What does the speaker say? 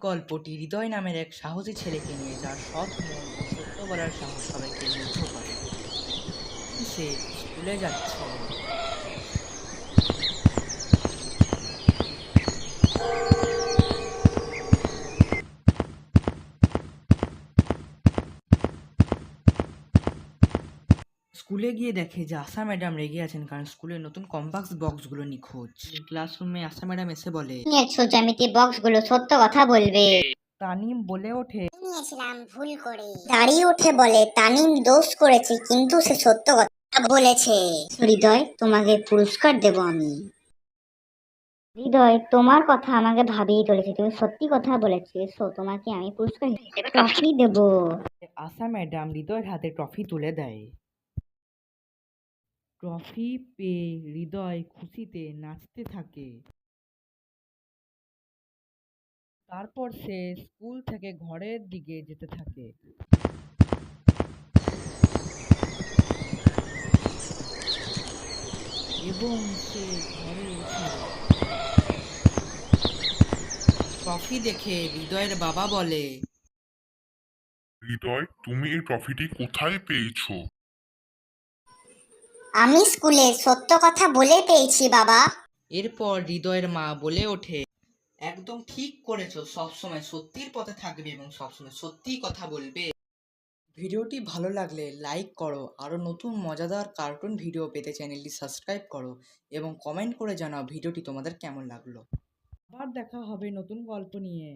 গল্পটি হৃদয় নামের এক সাহসী ছেলেকে নিয়ে, যার সৎ মন ও সত্য বলার সাহস সবাইকে মুগ্ধ করে। সে স্কুলে যাচ্ছিল। স্কুলে গিয়ে দেখে যে আশা ম্যাডাম রেগে আছেন, কারণ স্কুলের নতুন কম্পাস বক্সগুলো নিখোঁজ। ক্লাসরুমে আশা ম্যাডাম এসে বলে, নিয়েছো জ্যামিতি বক্সগুলো, সত্য কথা বলবে। তানিম বলে ওঠে, নিয়েছিলাম ভুল করে। দাঁড়িয়ে উঠে বলে, তানিম দোষ করেছে, কিন্তু সে সত্য কথা বলেছে। হৃদয়, তোমাকে পুরস্কার দেব আমি। হৃদয়, তোমার কথা আমাকে ভাবিয়ে তুলেছে, তুমি সত্যি কথা বলেছে। এসো, তোমাকে আমি পুরস্কার হিসেবে ট্রফি দেব। আশা ম্যাডাম হৃদয়ের হাতে ট্রফি তুলে দেয়। ট্রফি পেয়ে হৃদয় খুশিতে নাচতে থাকে। তারপর সে স্কুল থেকে ঘরের দিকে যেতে থাকে। এবং সে ঘরে এসে ট্রফি দেখে হৃদয়ের বাবা বলে, হৃদয়, তুমি এই ট্রফিটি কোথায় পেয়েছো? আমি স্কুলে সত্য কথা বলে পেয়েছি বাবা। এরপর হৃদয়ের মা বলে ওঠে, একদম ঠিক করেছো, সবসময় সত্যির পথে থাকবে এবং সবসময় সত্যিই কথা বলবে। ভিডিওটি ভালো লাগলে লাইক করো, আরও নতুন মজাদার কার্টুন ভিডিও পেতে চ্যানেলটি সাবস্ক্রাইব করো এবং কমেন্ট করে জানাও ভিডিওটি তোমাদের কেমন লাগলো। আবার দেখা হবে নতুন গল্প নিয়ে।